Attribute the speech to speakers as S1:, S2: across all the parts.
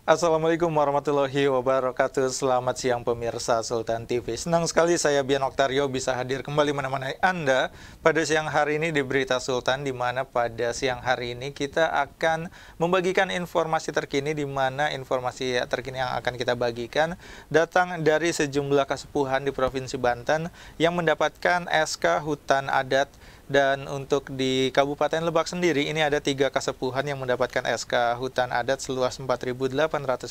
S1: Assalamualaikum warahmatullahi wabarakatuh. Selamat siang pemirsa Sultan TV. Senang sekali saya Bian Oktario bisa hadir kembali menemani Anda pada siang hari ini di Berita Sultan, di mana pada siang hari ini kita akan membagikan informasi terkini, di mana informasi terkini yang akan kita bagikan datang dari sejumlah kasepuhan di Provinsi Banten yang mendapatkan SK hutan adat. Dan untuk di Kabupaten Lebak sendiri, ini ada 3 kasepuhan yang mendapatkan SK hutan adat seluas 4.800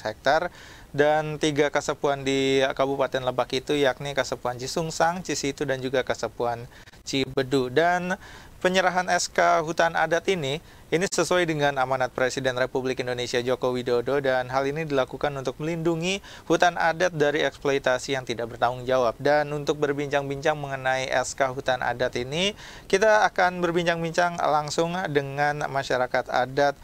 S1: hektar. Dan 3 kasepuhan di Kabupaten Lebak itu yakni Kasepuhan Cisungsang, Cisitu, dan juga Kasepuhan Cibedu. Dan penyerahan SK hutan adat ini sesuai dengan amanat Presiden Republik Indonesia Joko Widodo, dan hal ini dilakukan untuk melindungi hutan adat dari eksploitasi yang tidak bertanggung jawab. Dan untuk berbincang-bincang mengenai SK hutan adat ini, kita akan berbincang-bincang langsung dengan masyarakat adat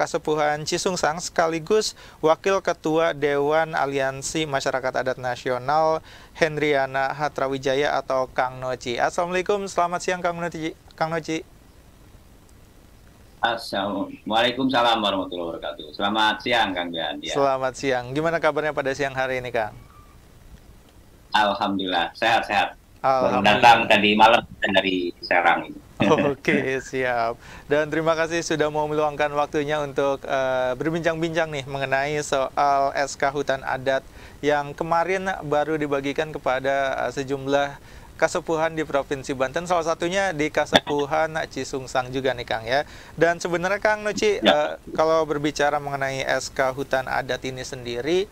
S1: Kasepuhan Cisungsang sekaligus Wakil Ketua Dewan Aliansi Masyarakat Adat Nasional Hendriana Hatrawijaya atau Kang Noci. Assalamualaikum, selamat siang Kang Noci. Kang Noci.
S2: Assalamualaikum warahmatullahi wabarakatuh. Selamat siang, Kang Bian. Ya.
S1: Selamat siang. Gimana kabarnya pada siang hari ini, Kang?
S2: Alhamdulillah, sehat-sehat. Baru
S1: Alhamdulillah.
S2: datang tadi malam dari Serang ini.
S1: Oke, siap. Dan terima kasih sudah mau meluangkan waktunya untuk berbincang-bincang nih mengenai soal SK hutan adat yang kemarin baru dibagikan kepada sejumlah kasepuhan di Provinsi Banten, salah satunya di Kasepuhan Cisungsang juga nih Kang ya. Dan sebenarnya Kang Noci,
S2: Ya.
S1: kalau berbicara mengenai SK hutan adat ini sendiri,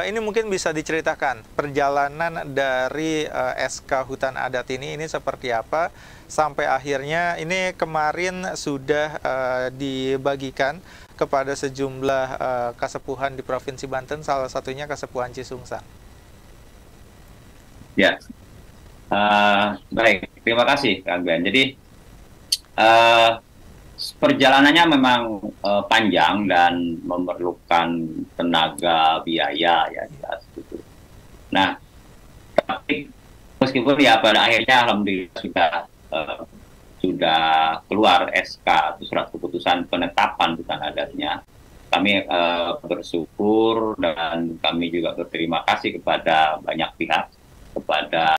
S1: ini mungkin bisa diceritakan perjalanan dari SK hutan adat ini seperti apa sampai akhirnya ini kemarin sudah dibagikan kepada sejumlah kasepuhan di Provinsi Banten, salah satunya Kasepuhan Cisungsang.
S2: Ya. Baik, terima kasih, Kang Bian. Jadi eh, perjalanannya memang panjang dan memerlukan tenaga, biaya, ya jelas gitu. Nah, tapi meskipun ya pada akhirnya alhamdulillah sudah keluar SK atau surat keputusan penetapan hutan adatnya, kami bersyukur dan kami juga berterima kasih kepada banyak pihak, kepada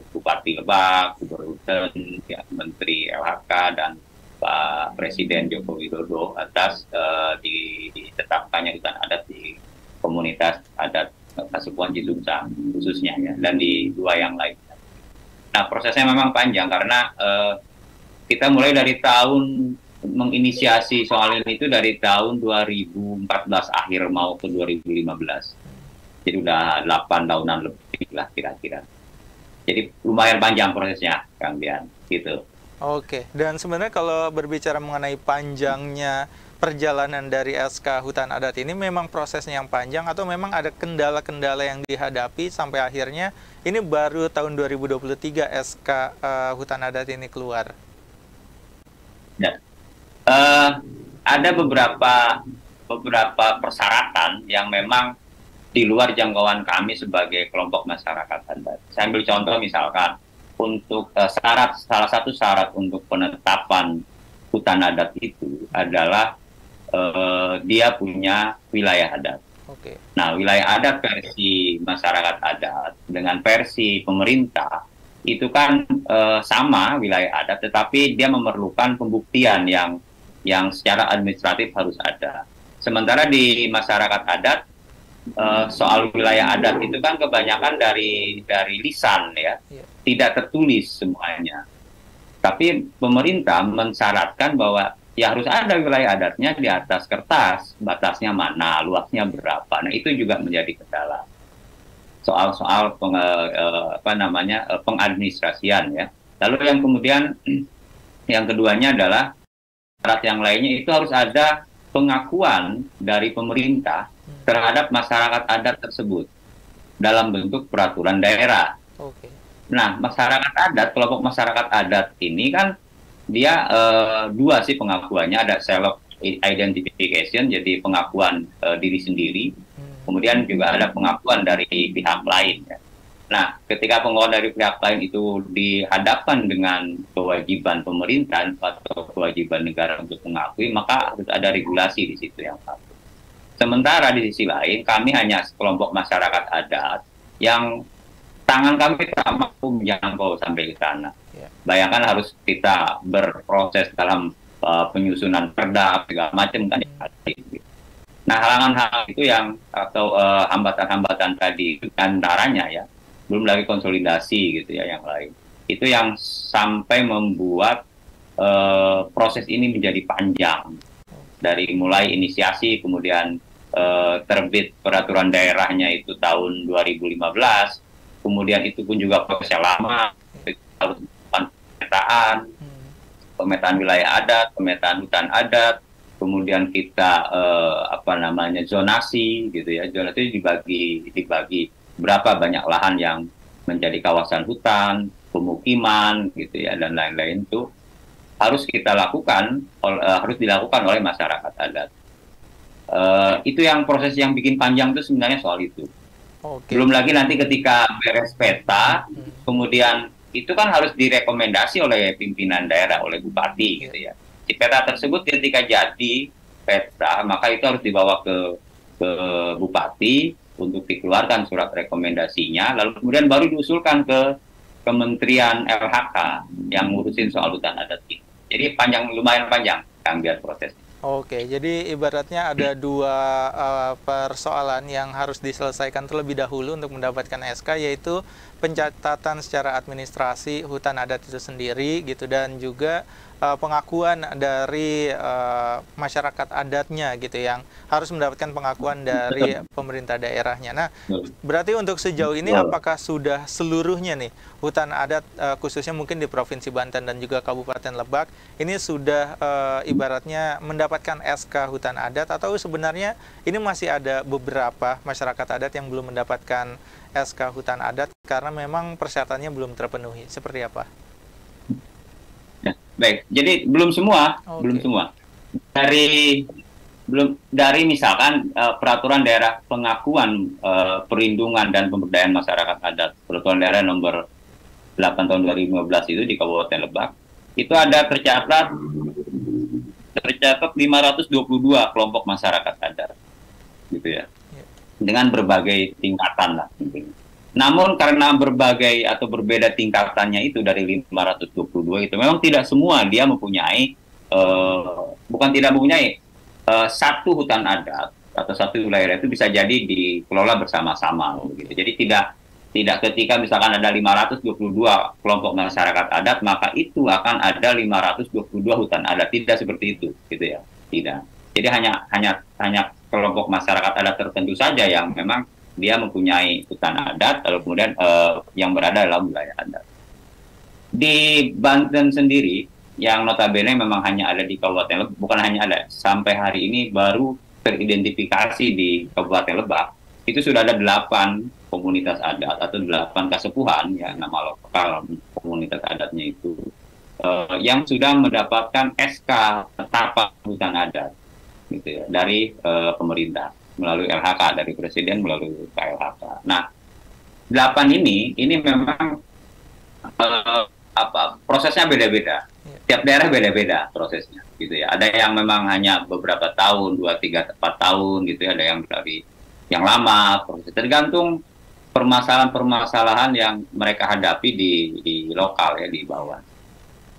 S2: Bupati Lebak, Gubernur Banten, ya, Menteri LHK, dan Pak Presiden Joko Widodo atas ditetapkannya hutan adat di komunitas adat Kasepuhan Cisungsang khususnya ya, dan di 2 yang lain. Nah, prosesnya memang panjang karena kita mulai dari tahun menginisiasi soal ini itu dari tahun 2014 akhir mau ke 2015. Jadi udah 8 tahunan lebih lah kira-kira. Jadi lumayan panjang prosesnya, Kang Bian, gitu.
S1: Oke, dan sebenarnya kalau berbicara mengenai panjangnya perjalanan dari SK hutan adat ini, memang prosesnya yang panjang atau memang ada kendala-kendala yang dihadapi sampai akhirnya ini baru tahun 2023 SK hutan adat ini keluar?
S2: Ya. Ada beberapa persyaratan yang memang di luar jangkauan kami sebagai kelompok masyarakat adat. Saya ambil contoh misalkan untuk salah satu syarat untuk penetapan hutan adat itu adalah dia punya wilayah adat.
S1: Oke.
S2: Nah, wilayah adat versi masyarakat adat dengan versi pemerintah itu kan sama wilayah adat, tetapi dia memerlukan pembuktian yang secara administratif harus ada. Sementara di masyarakat adat soal wilayah adat itu kan kebanyakan dari lisan ya, tidak tertulis semuanya. Tapi pemerintah mensyaratkan bahwa ya harus ada wilayah adatnya di atas kertas, batasnya mana, luasnya berapa. Nah, itu juga menjadi kendala. Soal-soal pengadministrasian ya. Lalu yang kemudian yang keduanya adalah syarat yang lainnya itu harus ada pengakuan dari pemerintah terhadap masyarakat adat tersebut dalam bentuk peraturan daerah.
S1: Oke.
S2: Nah, masyarakat adat, kelompok masyarakat adat ini kan dia 2 sih pengakuannya, ada self identification, jadi pengakuan diri sendiri, kemudian juga ada pengakuan dari pihak lain. Ya. Nah, ketika pengakuan dari pihak lain itu dihadapkan dengan kewajiban pemerintah atau kewajiban negara untuk mengakui, maka harus ada regulasi di situ yang satu. Sementara di sisi lain kami hanya sekelompok masyarakat adat yang tangan kami tak mampu menjangkau sampai ke sana.
S1: Ya.
S2: Bayangkan harus kita berproses dalam penyusunan perda segala macam kan. Nah, halangan-halangan itu yang atau hambatan-hambatan tadi antaranya ya, belum lagi konsolidasi gitu ya yang lain. Itu yang sampai membuat proses ini menjadi panjang. Dari mulai inisiasi kemudian terbit peraturan daerahnya itu tahun 2015, kemudian itu pun juga prosesnya lama, harus pemetaan wilayah adat, pemetaan hutan adat, kemudian kita zonasi gitu ya, zonasi dibagi berapa banyak lahan yang menjadi kawasan hutan, pemukiman gitu ya, dan lain-lain itu harus kita lakukan, harus dilakukan oleh masyarakat adat. Itu yang proses yang bikin panjang itu sebenarnya soal itu. Belum lagi nanti ketika beres peta, kemudian itu kan harus direkomendasi oleh pimpinan daerah, oleh bupati gitu ya. Di peta tersebut ketika jadi peta, maka itu harus dibawa ke bupati untuk dikeluarkan surat rekomendasinya, lalu kemudian baru diusulkan ke Kementerian LHK yang ngurusin soal hutan adat itu. Jadi lumayan panjang Kang biar proses.
S1: Oke, jadi ibaratnya ada dua persoalan yang harus diselesaikan terlebih dahulu untuk mendapatkan SK, yaitu pencatatan secara administrasi hutan adat itu sendiri gitu, dan juga pengakuan dari masyarakat adatnya gitu, yang harus mendapatkan pengakuan dari pemerintah daerahnya. Nah, berarti untuk sejauh ini apakah sudah seluruhnya nih hutan adat khususnya mungkin di Provinsi Banten dan juga Kabupaten Lebak ini sudah ibaratnya mendapatkan SK hutan adat, atau sebenarnya ini masih ada beberapa masyarakat adat yang belum mendapatkan SK hutan adat karena memang persyaratannya belum terpenuhi? Seperti apa?
S2: Ya, baik, jadi belum semua, belum semua. Dari misalkan peraturan daerah pengakuan perlindungan dan pemberdayaan masyarakat adat, peraturan daerah nomor 8 tahun 2015 itu di Kabupaten Lebak, itu ada tercatat 522 kelompok masyarakat adat, gitu ya, dengan berbagai tingkatan lah. Namun karena berbagai atau berbeda tingkatannya itu dari 522 itu, memang tidak semua dia mempunyai, bukan tidak mempunyai, satu hutan adat atau satu wilayah itu bisa jadi dikelola bersama-sama. Gitu. Jadi tidak ketika misalkan ada 522 kelompok masyarakat adat, maka itu akan ada 522 hutan adat. Tidak seperti itu, gitu ya. Tidak. Jadi hanya kelompok masyarakat adat tertentu saja yang memang dia mempunyai hutan adat, lalu kemudian yang berada dalam wilayah adat. Di Banten sendiri, yang notabene memang hanya ada di Kabupaten Lebak, bukan hanya ada, sampai hari ini baru teridentifikasi di Kabupaten Lebak, itu sudah ada 8 komunitas adat atau 8 kasepuhan, ya nama lokal komunitas adatnya itu, yang sudah mendapatkan SK tapak hutan adat, gitu ya, dari pemerintah melalui LHK, dari Presiden melalui KLHK. Nah, 8 ini memang prosesnya beda-beda. Tiap daerah beda-beda prosesnya, gitu ya. Ada yang memang hanya beberapa tahun, 2, 3, 4 tahun, gitu ya. Ada yang dari yang lama, proses tergantung permasalahan-permasalahan yang mereka hadapi di lokal ya, di bawah.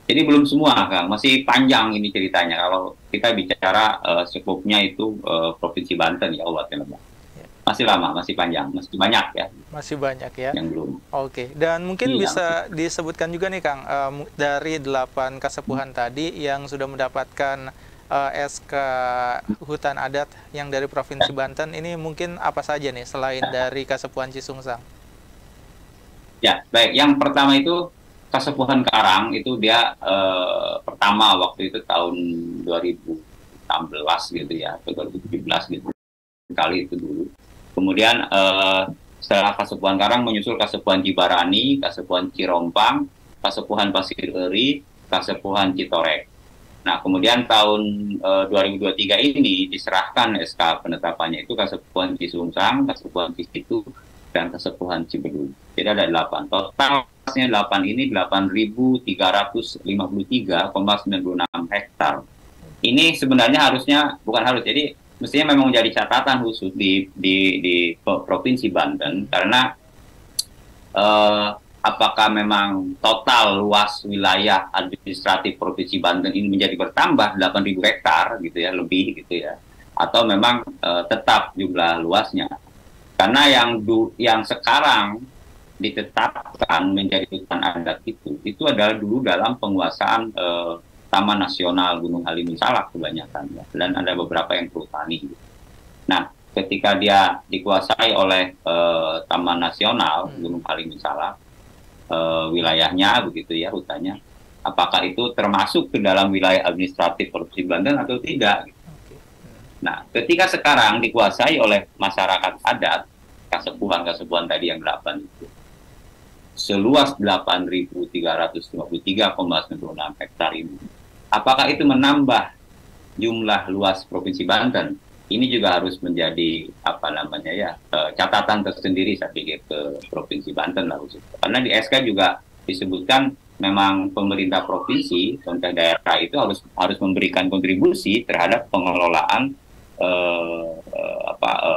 S2: Jadi belum semua, Kang. Masih panjang ini ceritanya. Kalau kita bicara skupnya itu Provinsi Banten ya, Kabupaten Lebak. Masih lama, masih panjang, masih banyak ya.
S1: Masih banyak ya.
S2: Yang belum.
S1: Oke, dan mungkin bisa disebutkan juga nih Kang, dari 8 kasepuhan tadi yang sudah mendapatkan SK hutan adat yang dari Provinsi Banten, ini mungkin apa saja nih selain dari Kasepuhan Cisungsang?
S2: Ya, baik. Yang pertama itu Kasepuhan Karang, itu dia pertama waktu itu tahun 2016 gitu ya, atau 2017 gitu, kali itu dulu. Kemudian setelah Kasepuhan Karang menyusul Kasepuhan Cibarani, Kasepuhan Cirompang, Kasepuhan Pasir Eri, Kasepuhan Citorek. Nah, kemudian tahun 2023 ini diserahkan SK penetapannya itu Kasepuhan Cisungsang, Kasepuhan Cisitu, dan Kasepuhan Cibedung. Jadi ada 8. Totalnya 8 ini 8.353,96 hektar. Ini sebenarnya harusnya, bukan harus, jadi mestinya memang menjadi catatan khusus di Provinsi Banten, karena apakah memang total luas wilayah administratif Provinsi Banten ini menjadi bertambah 8.000 hektar gitu ya, lebih gitu ya, atau memang tetap jumlah luasnya. Karena yang sekarang ditetapkan menjadi hutan adat itu adalah dulu dalam penguasaan Taman Nasional Gunung Halimun Salak kebanyakan ya, dan ada beberapa yang perhutani. Nah, ketika dia dikuasai oleh Taman Nasional Gunung Halimun Salak, wilayahnya begitu ya, hutannya, apakah itu termasuk ke dalam wilayah administratif Provinsi Banten atau tidak? Nah, ketika sekarang dikuasai oleh masyarakat adat, kasepuhan tadi yang 8 itu, seluas 8.353,96 hektar ini, apakah itu menambah jumlah luas Provinsi Banten? Ini juga harus menjadi catatan tersendiri saya pikir ke Provinsi Banten lah, karena di SK juga disebutkan memang pemerintah provinsi, pemerintah daerah itu harus memberikan kontribusi terhadap pengelolaan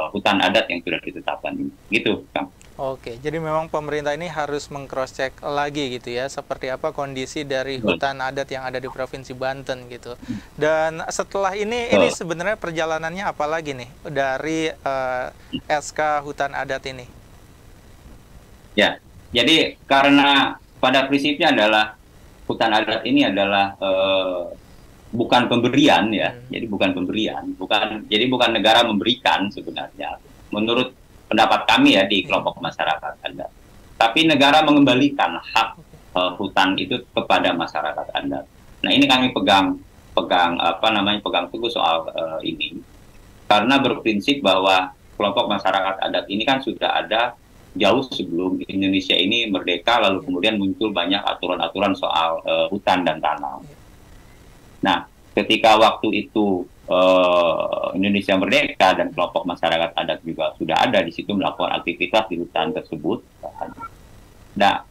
S2: hutan adat yang sudah ditetapkan ini, gitu, Kang.
S1: Oke, jadi memang pemerintah ini harus meng-cross check lagi gitu ya, seperti apa kondisi dari hutan adat yang ada di Provinsi Banten gitu. Dan setelah ini sebenarnya perjalanannya apa lagi nih dari SK hutan adat ini?
S2: Ya, jadi karena pada prinsipnya adalah hutan adat ini adalah bukan pemberian ya, jadi bukan pemberian, bukan negara memberikan sebenarnya. Menurut pendapat kami ya di kelompok masyarakat adat, tapi negara mengembalikan hak hutan itu kepada masyarakat adat. Nah, ini kami pegang teguh soal ini, karena berprinsip bahwa kelompok masyarakat adat ini kan sudah ada jauh sebelum Indonesia ini merdeka, lalu kemudian muncul banyak aturan-aturan soal hutan dan tanah. Nah, ketika waktu itu Indonesia merdeka dan kelompok masyarakat adat juga sudah ada di situ melakukan aktivitas di hutan tersebut. Nah,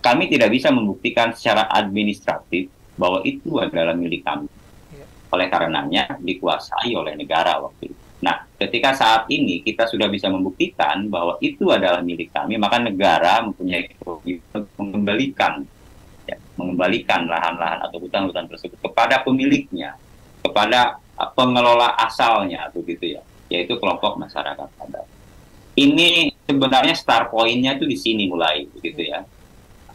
S2: kami tidak bisa membuktikan secara administratif bahwa itu adalah milik kami. Oleh karenanya dikuasai oleh negara waktu itu. Nah, ketika saat ini kita sudah bisa membuktikan bahwa itu adalah milik kami, maka negara mempunyai kewajiban mengembalikan lahan-lahan atau hutan-hutan tersebut kepada pemiliknya, kepada pengelola asalnya, begitu ya, yaitu kelompok masyarakat adat. Ini sebenarnya start point-nya itu di sini mulai, begitu ya.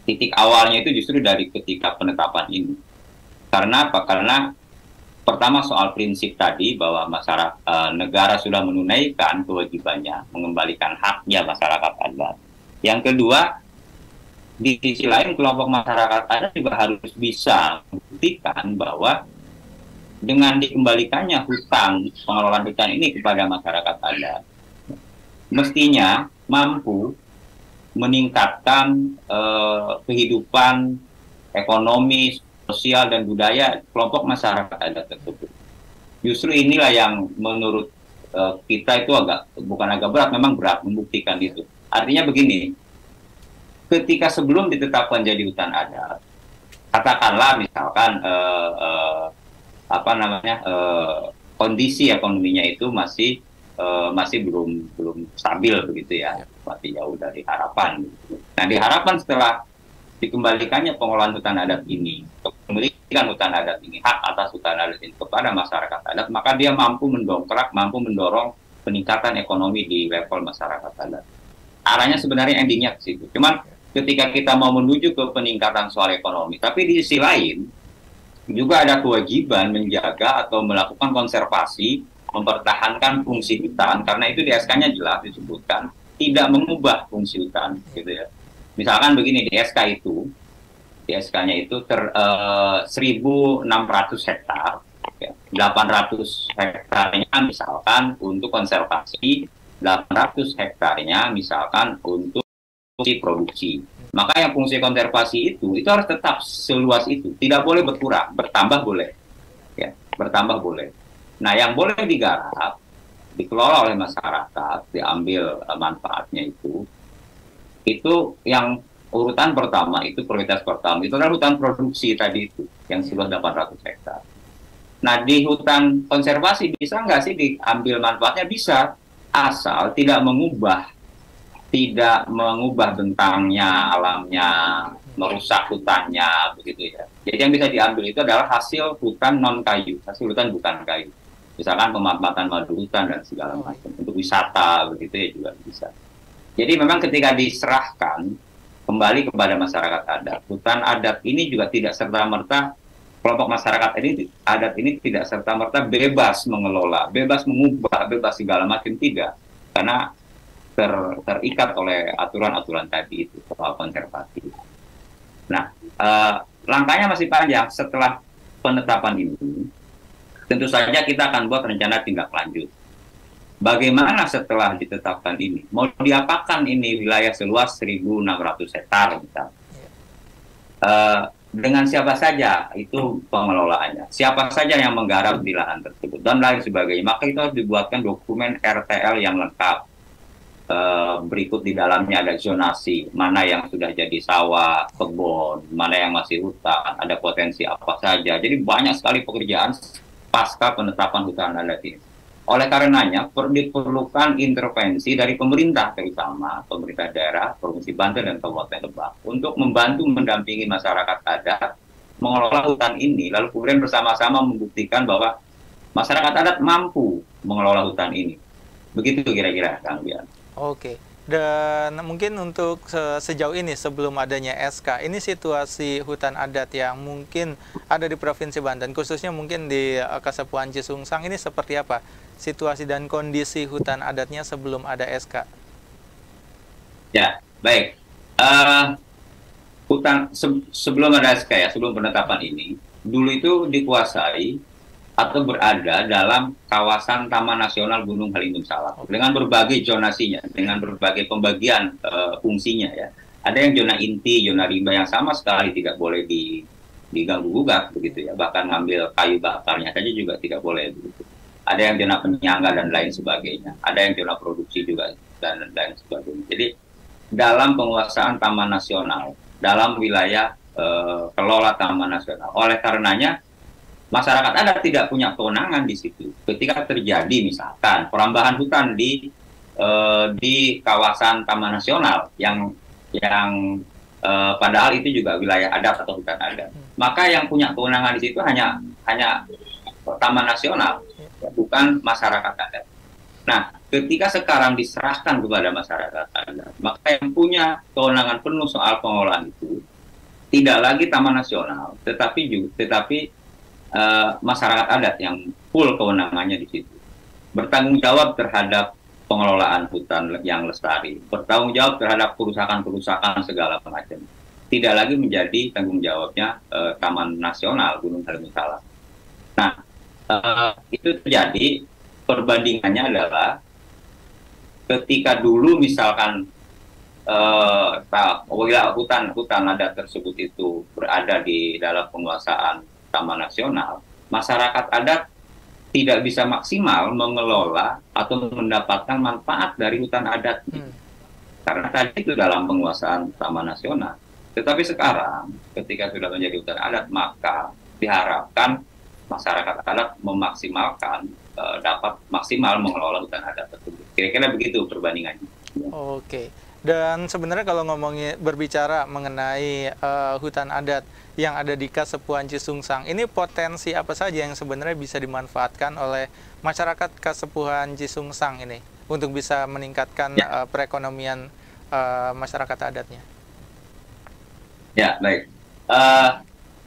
S2: Titik awalnya itu justru dari ketika penetapan ini. Karena apa? Karena pertama soal prinsip tadi bahwa negara sudah menunaikan kewajibannya mengembalikan haknya masyarakat adat. Yang kedua, di sisi lain kelompok masyarakat adat juga harus bisa membuktikan bahwa dengan dikembalikannya pengelolaan hutan ini kepada masyarakat adat, mestinya mampu meningkatkan kehidupan ekonomi, sosial, dan budaya kelompok masyarakat adat tersebut. Justru inilah yang menurut kita itu bukan agak berat, memang berat membuktikan itu. Artinya begini, ketika sebelum ditetapkan jadi hutan adat, katakanlah misalkan kondisi ekonominya itu masih belum stabil begitu ya, masih jauh dari harapan. Nah, diharapkan setelah dikembalikannya pengelolaan hutan adat ini, kepemilikan hutan adat ini, hak atas hutan adat ini kepada masyarakat adat, maka dia mampu mendorong peningkatan ekonomi di level masyarakat adat. Arahnya sebenarnya endingnya ke situ. Cuman ketika kita mau menuju ke peningkatan soal ekonomi, tapi di sisi lain juga ada kewajiban menjaga atau melakukan konservasi, mempertahankan fungsi hutan, karena itu di SK-nya jelas disebutkan tidak mengubah fungsi hutan, gitu ya. Misalkan begini, di SK-nya itu 1.600 hektar, ya, 800 hektarnya misalkan untuk konservasi, 800 hektarnya misalkan untuk fungsi produksi. Maka yang fungsi konservasi itu harus tetap seluas itu, tidak boleh berkurang, bertambah boleh, ya, bertambah boleh. Nah, yang boleh digarap, dikelola oleh masyarakat, diambil manfaatnya itu yang urutan pertama itu prioritas pertama itu adalah hutan produksi tadi itu yang seluas 800 hektar. Nah, di hutan konservasi bisa nggak sih diambil manfaatnya? Bisa, asal tidak mengubah bentangnya, alamnya, merusak hutannya, begitu ya. Jadi yang bisa diambil itu adalah hasil hutan non kayu, hasil hutan bukan kayu. Misalkan pemanfaatan madu hutan dan segala macam untuk wisata, begitu ya juga bisa. Jadi memang ketika diserahkan kembali kepada masyarakat adat, hutan adat ini juga tidak serta-merta kelompok masyarakat ini adat ini tidak serta-merta bebas mengelola, bebas mengubah, bebas segala macam, tidak. Karena terikat oleh aturan-aturan tadi itu soal konservasi. Nah, langkahnya masih panjang. Setelah penetapan ini, tentu saja kita akan buat rencana tindak lanjut. Bagaimana setelah ditetapkan ini? Mau diapakan ini wilayah seluas 1.600 hektar misalnya? Dengan siapa saja itu pengelolaannya, siapa saja yang menggarap di lahan tersebut, dan lain sebagainya. Maka itu harus dibuatkan dokumen RTL yang lengkap. Berikut di dalamnya ada zonasi, mana yang sudah jadi sawah, kebun, mana yang masih hutan, ada potensi apa saja. Jadi banyak sekali pekerjaan pasca penetapan hutan adat ini. Oleh karenanya, diperlukan intervensi dari pemerintah, terutama pemerintah daerah, Provinsi Banten dan Kabupaten Lebak, untuk membantu mendampingi masyarakat adat mengelola hutan ini, lalu kemudian bersama-sama membuktikan bahwa masyarakat adat mampu mengelola hutan ini. Begitu kira-kira, Kang Bian.
S1: Oke. Dan mungkin untuk sejauh ini sebelum adanya SK, ini situasi hutan adat yang mungkin ada di Provinsi Banten, khususnya mungkin di Kasepuhan Cisungsang, ini seperti apa situasi dan kondisi hutan adatnya sebelum ada SK?
S2: Ya, baik. Hutan sebelum ada SK ya, sebelum penetapan ini, dulu itu dikuasai atau berada dalam kawasan Taman Nasional Gunung Halimun Salak dengan berbagai zonasinya, dengan berbagai pembagian fungsinya ya. Ada yang zona inti, zona rimba yang sama sekali tidak boleh diganggu gugat begitu ya. Bahkan ngambil kayu bakarnya saja juga tidak boleh begitu. Ada yang zona penyangga dan lain sebagainya. Ada yang zona produksi juga dan lain sebagainya. Jadi dalam penguasaan Taman Nasional, dalam wilayah kelola Taman Nasional. Oleh karenanya masyarakat adat tidak punya kewenangan di situ. Ketika terjadi misalkan perambahan hutan di kawasan Taman Nasional yang padahal itu juga wilayah adat atau hutan adat, maka yang punya kewenangan di situ hanya Taman Nasional, bukan masyarakat adat. Nah, ketika sekarang diserahkan kepada masyarakat adat, maka yang punya kewenangan penuh soal pengelolaan itu tidak lagi Taman Nasional, tetapi masyarakat adat yang full kewenangannya di situ. Bertanggung jawab terhadap pengelolaan hutan yang lestari, bertanggung jawab terhadap kerusakan-kerusakan segala macam. Tidak lagi menjadi tanggung jawabnya Taman Nasional Gunung Halimun Salak. Nah, itu terjadi, perbandingannya adalah ketika dulu misalkan hutan adat tersebut itu berada di dalam penguasaan Taman Nasional, masyarakat adat tidak bisa maksimal mengelola atau mendapatkan manfaat dari hutan adat. Karena tadi itu dalam penguasaan Taman Nasional. Tetapi sekarang, ketika sudah menjadi hutan adat, maka diharapkan masyarakat adat memaksimalkan, dapat maksimal mengelola hutan adat tersebut. Kira-kira begitu perbandingannya.
S1: Oke. Dan sebenarnya kalau berbicara mengenai hutan adat yang ada di Kasepuhan Cisungsang, ini potensi apa saja yang sebenarnya bisa dimanfaatkan oleh masyarakat Kasepuhan Cisungsang ini untuk bisa meningkatkan perekonomian masyarakat adatnya?
S2: Ya, baik.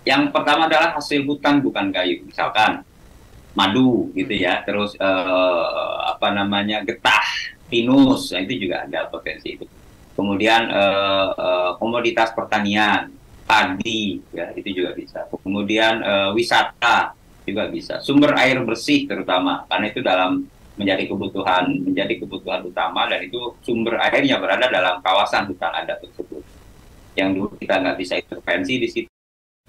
S2: Yang pertama adalah hasil hutan bukan kayu, misalkan madu gitu ya, terus getah, pinus, nah, itu juga ada potensi itu. Kemudian komoditas pertanian, padi, ya itu juga bisa. Kemudian wisata juga bisa. Sumber air bersih terutama, karena itu menjadi kebutuhan utama, dan itu sumber airnya berada dalam kawasan hutan adat tersebut. Yang dulu kita nggak bisa intervensi di situ,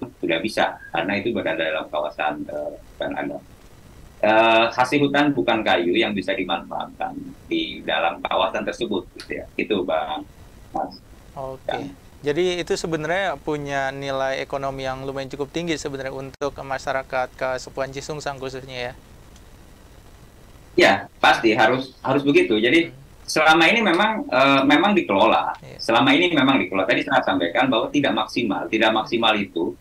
S2: sudah bisa, karena itu berada dalam kawasan hutan adat. Hasil hutan bukan kayu yang bisa dimanfaatkan di dalam kawasan tersebut, gitu ya. Itu Bang Mas.
S1: Oke. Jadi itu sebenarnya punya nilai ekonomi yang lumayan cukup tinggi sebenarnya untuk masyarakat Kasepuhan Cisungsang khususnya ya.
S2: Ya, pasti harus harus begitu. Jadi
S1: Hmm,
S2: selama ini memang dikelola.
S1: iya,
S2: Selama ini memang dikelola. Tadi saya sampaikan bahwa tidak maksimal. Tidak maksimal itu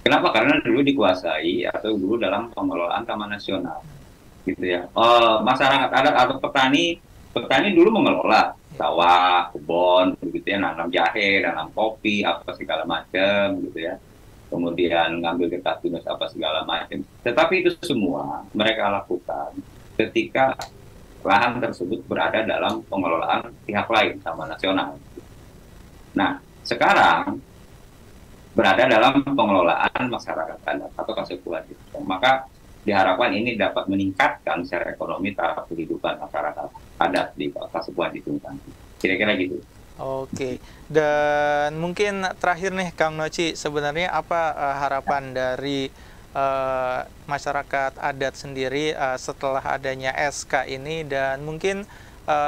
S2: kenapa? Karena dulu dikuasai atau dulu dalam pengelolaan Taman Nasional, gitu ya. Masyarakat adat atau petani dulu mengelola
S1: iya,
S2: sawah, kebun, begitu ya, nanam jahe, nanam kopi, apa segala macam, gitu ya. Kemudian ngambil getah pinus apa segala macam. Tetapi itu semua mereka lakukan ketika lahan tersebut berada dalam pengelolaan pihak lain, Taman Nasional. Nah, sekarang berada dalam pengelolaan masyarakat adat atau kasepuhan itu. Maka diharapkan ini dapat meningkatkan secara ekonomi taraf kehidupan masyarakat adat di kasepuhan itu. Kira-kira gitu.
S1: oke. Dan mungkin terakhir nih Kang Noci, sebenarnya apa harapan dari masyarakat adat sendiri setelah adanya SK ini, dan mungkin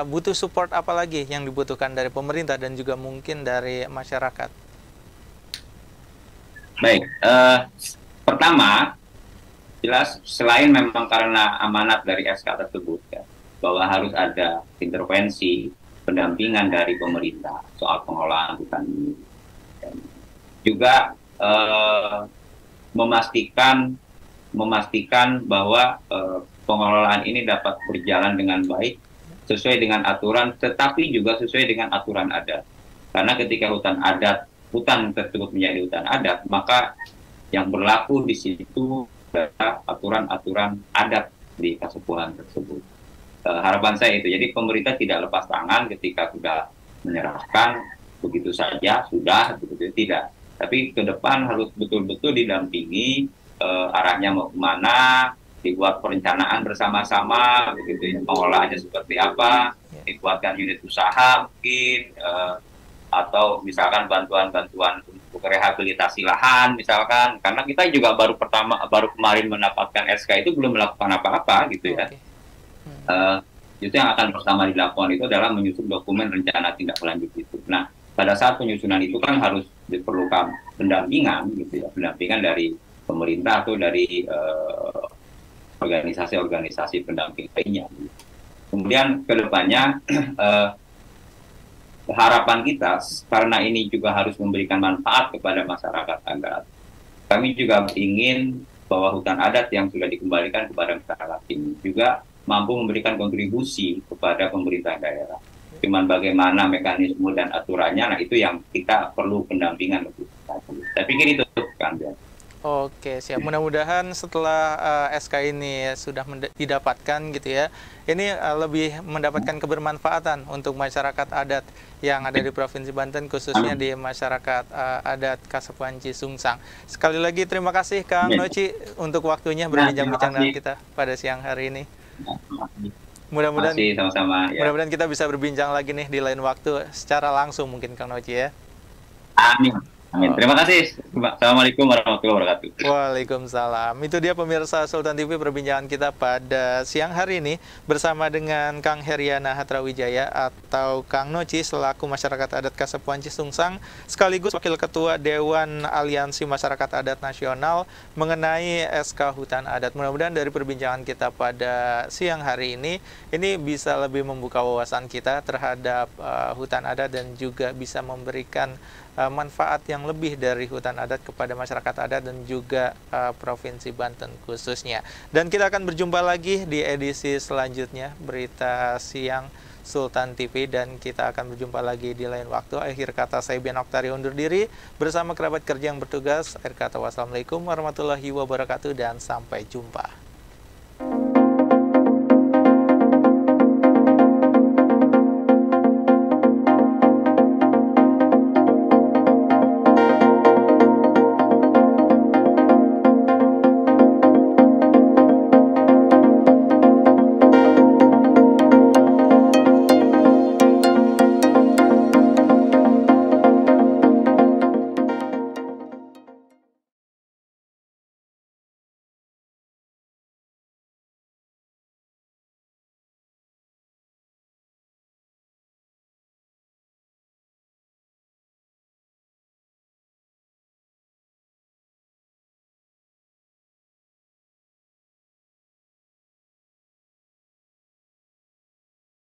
S1: butuh support apa lagi yang dibutuhkan dari pemerintah dan juga mungkin dari masyarakat?
S2: Baik, pertama jelas selain memang karena amanat dari SK tersebut ya, bahwa harus ada intervensi pendampingan dari pemerintah soal pengelolaan hutan ini. Dan juga memastikan memastikan bahwa pengelolaan ini dapat berjalan dengan baik sesuai dengan aturan, tetapi juga sesuai dengan aturan adat. Karena ketika hutan tersebut menjadi hutan adat, maka yang berlaku di situ adalah aturan-aturan adat di kasepuhan tersebut. Harapan saya itu, jadi pemerintah tidak lepas tangan ketika sudah menyerahkan begitu saja, sudah begitu tidak. Tapi ke depan harus betul-betul didampingi arahnya mau kemana, dibuat perencanaan bersama-sama, begitu ya, pengolahannya seperti apa, dibuatkan unit usaha mungkin, atau misalkan bantuan-bantuan untuk rehabilitasi lahan misalkan, karena kita juga baru kemarin mendapatkan SK itu belum melakukan apa-apa gitu ya.
S1: Oke.
S2: Itu yang akan pertama dilakukan itu adalah menyusun dokumen rencana tindak lanjut itu. Nah, pada saat penyusunan itu kan harus diperlukan pendampingan gitu ya, pendampingan dari pemerintah atau dari organisasi-organisasi pendamping lainnya. Kemudian kedepannya harapan kita, karena ini juga harus memberikan manfaat kepada masyarakat adat, kami juga ingin bahwa hutan adat yang sudah dikembalikan kepada masyarakat ini juga mampu memberikan kontribusi kepada pemerintah daerah. Cuman bagaimana mekanisme dan aturannya, nah itu yang kita perlu pendampingan lebih lanjut. Saya pikir itu kan.
S1: Oke, siap. Mudah-mudahan setelah SK ini sudah didapatkan gitu ya, ini lebih mendapatkan kebermanfaatan untuk masyarakat adat yang ada di Provinsi Banten, khususnya di masyarakat adat Kasepuhan Cisungsang. Sekali lagi terima kasih Kang Noci untuk waktunya berbincang-bincang dengan kita pada siang hari ini. Mudah-mudahan
S2: sama-sama ya.
S1: Mudah-mudahan kita bisa berbincang lagi nih di lain waktu secara langsung mungkin Kang Noci ya.
S2: Amin. Amin. Terima kasih. Assalamualaikum warahmatullahi wabarakatuh.
S1: Waalaikumsalam. Itu dia pemirsa Sultan TV perbincangan kita pada siang hari ini bersama dengan Kang Heriana Hatrawijaya atau Kang Noci selaku masyarakat adat Kasepuhan Cisungsang sekaligus Wakil Ketua Dewan Aliansi Masyarakat Adat Nasional mengenai SK Hutan Adat. Mudah-mudahan dari perbincangan kita pada siang hari ini bisa lebih membuka wawasan kita terhadap hutan adat dan juga bisa memberikan manfaat yang lebih dari hutan adat kepada masyarakat adat dan juga Provinsi Banten khususnya. Dan kita akan berjumpa lagi di edisi selanjutnya Berita Siang Sultan TV, dan kita akan berjumpa lagi di lain waktu. Akhir kata saya Bian Oktario undur diri bersama kerabat kerja yang bertugas. Akhir kata wassalamualaikum warahmatullahi wabarakatuh dan sampai jumpa.